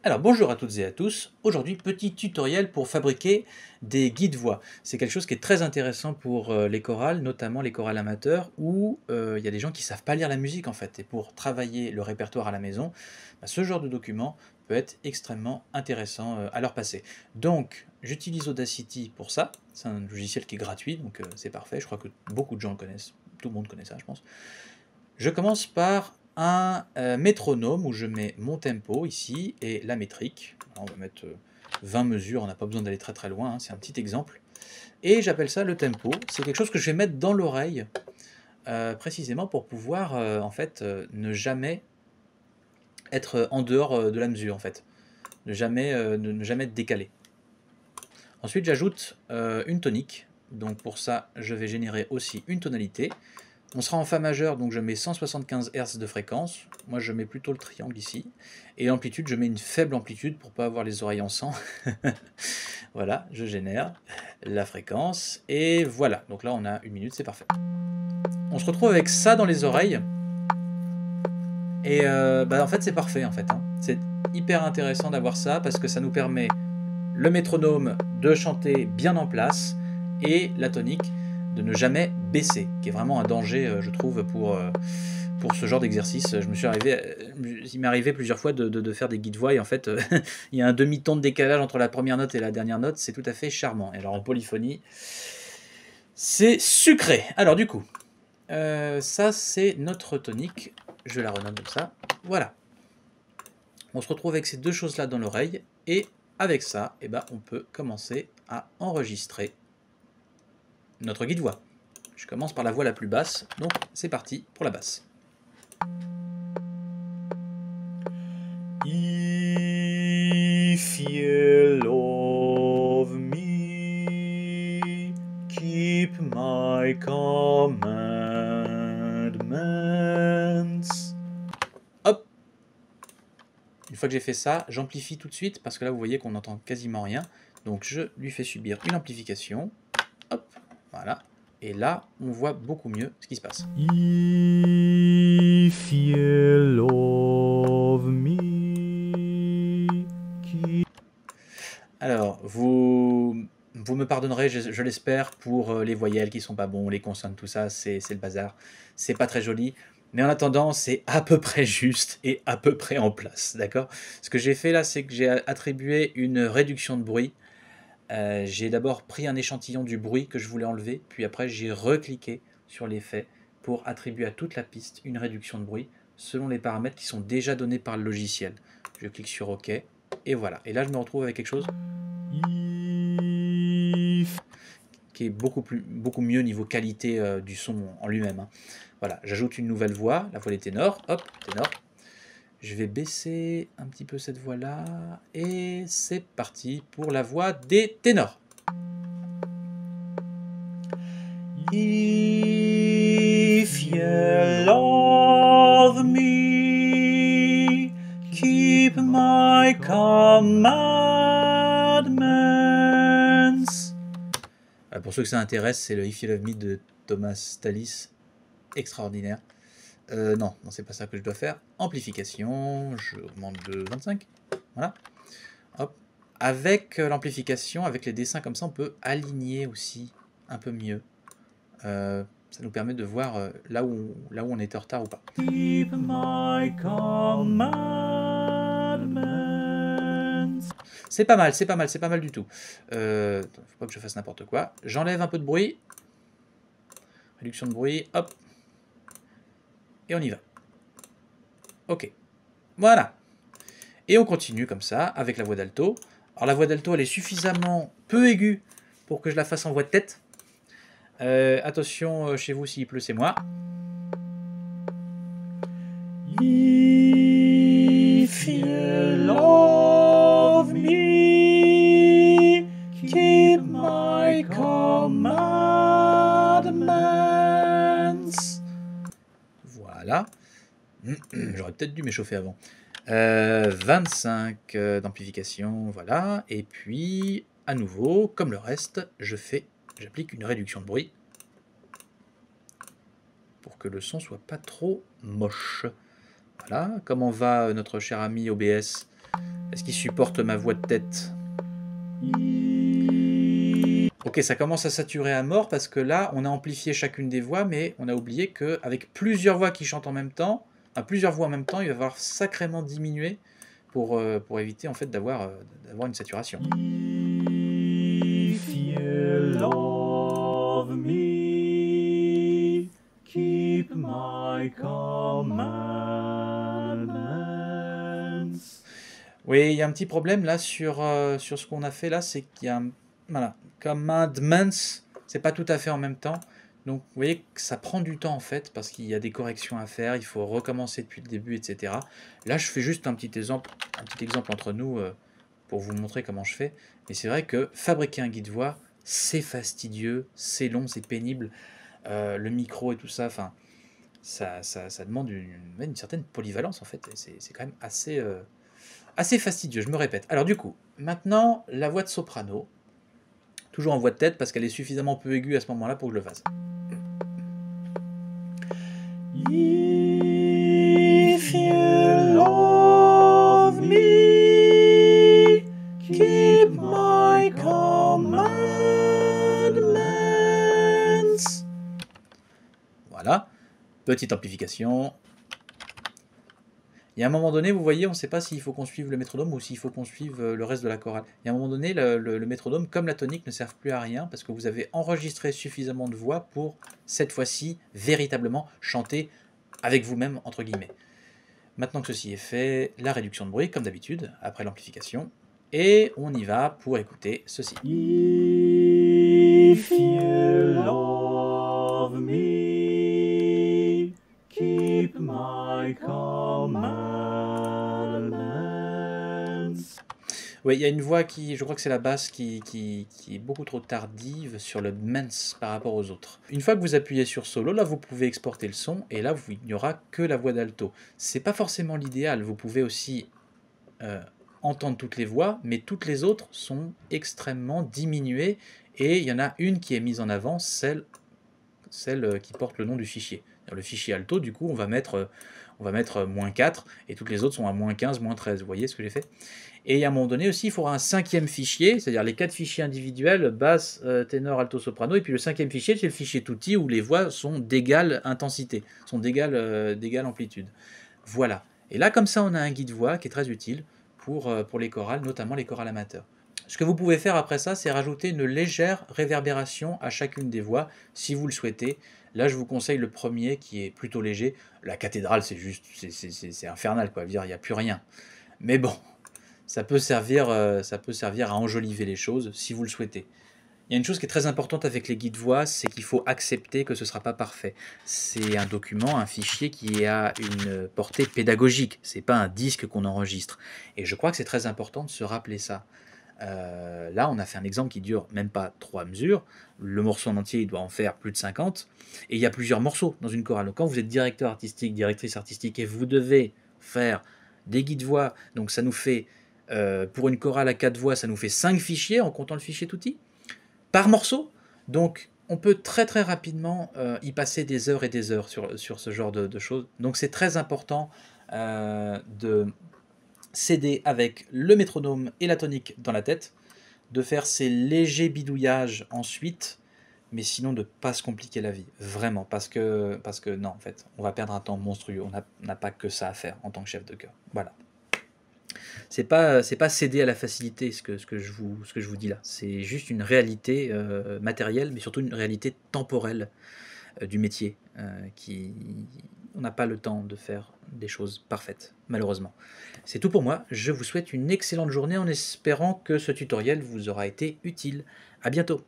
Alors bonjour à toutes et à tous, aujourd'hui petit tutoriel pour fabriquer des guides voix. C'est quelque chose qui est très intéressant pour les chorales, notamment les chorales amateurs, où il y a des gens qui ne savent pas lire la musique en fait. Et pour travailler le répertoire à la maison, ce genre de document peut être extrêmement intéressant à leur passer. Donc j'utilise Audacity pour ça, c'est un logiciel qui est gratuit, donc c'est parfait, je crois que beaucoup de gens le connaissent, tout le monde connaît ça je pense. Je commence par un métronome où je mets mon tempo ici et la métrique. Alors, on va mettre 20 mesures, on n'a pas besoin d'aller très très loin, hein, c'est un petit exemple. Et j'appelle ça le tempo. C'est quelque chose que je vais mettre dans l'oreille précisément pour pouvoir en fait ne jamais être en dehors de la mesure en fait. Ne jamais être décalé. Ensuite j'ajoute une tonique. Donc pour ça je vais générer aussi une tonalité. On sera en Fa majeur, donc je mets 175 Hz de fréquence. Moi, je mets plutôt le triangle ici. Et l'amplitude, je mets une faible amplitude pour ne pas avoir les oreilles en sang. Voilà, je génère la fréquence. Et voilà, donc là, on a 1 minute, c'est parfait. On se retrouve avec ça dans les oreilles. Et en fait, c'est parfait, en fait. Hein. C'est hyper intéressant d'avoir ça parce que ça nous permet le métronome de chanter bien en place et la tonique de ne jamais baisser, qui est vraiment un danger, je trouve, pour ce genre d'exercice. Il m'est arrivé plusieurs fois de faire des guides voix et en fait, il y a un demi-ton de décalage entre la première note et la dernière note, c'est tout à fait charmant. Et alors en polyphonie, c'est sucré. Alors du coup, ça c'est notre tonique, je la renomme comme ça, voilà. On se retrouve avec ces deux choses-là dans l'oreille et avec ça, on peut commencer à enregistrer notre guide voix. Je commence par la voix la plus basse, donc c'est parti pour la basse. If you love me, keep my commandments. Hop. Une fois que j'ai fait ça, j'amplifie tout de suite parce que là vous voyez qu'on n'entend quasiment rien. Donc je lui fais subir une amplification. Hop, voilà. Et là, on voit beaucoup mieux ce qui se passe. If you love me. Alors, vous me pardonnerez, je l'espère, pour les voyelles qui sont pas bons, les consonnes, tout ça, c'est le bazar. C'est pas très joli. Mais en attendant, c'est à peu près juste et à peu près en place, d'accord? Ce que j'ai fait là, c'est que j'ai attribué une réduction de bruit. J'ai d'abord pris un échantillon du bruit que je voulais enlever, puis après j'ai recliqué sur l'effet pour attribuer à toute la piste une réduction de bruit selon les paramètres qui sont déjà donnés par le logiciel. Je clique sur OK, et voilà. Et là je me retrouve avec quelque chose qui est beaucoup mieux niveau qualité du son en lui-même. Hein. Voilà, j'ajoute une nouvelle voix, la voix des ténors, hop, ténor. Je vais baisser un petit peu cette voix-là, et c'est parti pour la voix des ténors. If you love me, keep my commandments. Pour ceux que ça intéresse, c'est le If You Love Me de Thomas Tallis, extraordinaire. Non, c'est pas ça que je dois faire. Amplification, je augmente de 25. Voilà. Hop. Avec l'amplification, avec les dessins comme ça, on peut aligner aussi un peu mieux. Ça nous permet de voir là où on est en retard ou pas. Keep my commandments. C'est pas mal, c'est pas mal du tout. Faut pas que je fasse n'importe quoi. J'enlève un peu de bruit. Réduction de bruit, hop. Et on y va. Ok. Voilà. Et on continue comme ça, avec la voix d'alto. Alors la voix d'alto, elle est suffisamment peu aiguë pour que je la fasse en voix de tête. Attention, chez vous, s'il pleut, c'est moi. If you love me, keep my commandments. Voilà. J'aurais peut-être dû m'échauffer avant. 25 d'amplification, voilà. Et puis, à nouveau, comme le reste, j'applique une réduction de bruit pour que le son soit pas trop moche. Voilà, comment va notre cher ami OBS? Est-ce qu'il supporte ma voix de tête? Ok, ça commence à saturer à mort parce que là, on a amplifié chacune des voix, mais on a oublié qu'avec plusieurs voix qui chantent en même temps, plusieurs voix en même temps, il va falloir sacrément diminuer pour éviter en fait d'avoir une saturation. If you love me, keep my commandments. Oui, il y a un petit problème là sur ce qu'on a fait là, c'est qu'il y a voilà, commandments, c'est pas tout à fait en même temps. Donc vous voyez que ça prend du temps en fait, parce qu'il y a des corrections à faire, il faut recommencer depuis le début, etc. Là, je fais juste un petit exemple entre nous pour vous montrer comment je fais. Mais c'est vrai que fabriquer un guide voix, c'est fastidieux, c'est long, c'est pénible. Le micro et tout ça, enfin, ça demande une certaine polyvalence en fait. C'est quand même assez fastidieux, je me répète. Alors du coup, maintenant, la voix de soprano, toujours en voix de tête parce qu'elle est suffisamment peu aiguë à ce moment-là pour que je le fasse. If you love me, keep my commandments. Voilà, petite amplification. Il y a un moment donné, vous voyez, on ne sait pas s'il faut qu'on suive le métronome ou s'il faut qu'on suive le reste de la chorale. Il y a un moment donné, le métronome, comme la tonique, ne servent plus à rien parce que vous avez enregistré suffisamment de voix pour, cette fois-ci, véritablement chanter avec vous-même, entre guillemets. Maintenant que ceci est fait, la réduction de bruit, comme d'habitude, après l'amplification. Et on y va pour écouter ceci. If you love me, keep my commandments. Oui, il y a une voix qui, je crois que c'est la basse, qui est beaucoup trop tardive sur le mens par rapport aux autres. Une fois que vous appuyez sur solo, là vous pouvez exporter le son, et là il n'y aura que la voix d'alto. C'est pas forcément l'idéal, vous pouvez aussi entendre toutes les voix, mais toutes les autres sont extrêmement diminuées, et il y en a une qui est mise en avant, celle qui porte le nom du fichier. Le fichier alto, du coup, on va mettre -4, et toutes les autres sont à -15, -13. Vous voyez ce que j'ai fait? Et à un moment donné aussi, il faudra un cinquième fichier, c'est-à-dire les 4 fichiers individuels, basse, ténor, alto, soprano, et puis le cinquième fichier, c'est le fichier tutti, où les voix sont d'égale intensité, sont d'égale amplitude. Voilà. Et là, comme ça, on a un guide voix qui est très utile pour les chorales, notamment les chorales amateurs. Ce que vous pouvez faire après ça, c'est rajouter une légère réverbération à chacune des voix, si vous le souhaitez. Là, je vous conseille le premier, qui est plutôt léger. La cathédrale, c'est juste, c'est infernal, quoi. Je veux dire, il n'y a plus rien. Mais bon, ça peut servir à enjoliver les choses, si vous le souhaitez. Il y a une chose qui est très importante avec les guides voix, c'est qu'il faut accepter que ce ne sera pas parfait. C'est un document, un fichier qui a une portée pédagogique. Ce n'est pas un disque qu'on enregistre. Et je crois que c'est très important de se rappeler ça. Là, on a fait un exemple qui dure même pas 3 mesures. Le morceau en entier, il doit en faire plus de 50. Et il y a plusieurs morceaux dans une chorale. Donc, quand vous êtes directeur artistique, directrice artistique, et vous devez faire des guides voix, donc ça nous fait, pour une chorale à 4 voix, ça nous fait 5 fichiers en comptant le fichier tutti, par morceau. Donc, on peut très très rapidement y passer des heures et des heures sur ce genre de choses. Donc, c'est très important de s'aider avec le métronome et la tonique dans la tête, de faire ces légers bidouillages ensuite, mais sinon de ne pas se compliquer la vie, vraiment, parce que non, en fait, on va perdre un temps monstrueux, on n'a pas que ça à faire en tant que chef de chœur. Voilà. C'est pas céder à la facilité ce que je vous dis là, c'est juste une réalité matérielle, mais surtout une réalité temporelle du métier, on n'a pas le temps de faire des choses parfaites, malheureusement. C'est tout pour moi, je vous souhaite une excellente journée en espérant que ce tutoriel vous aura été utile. À bientôt.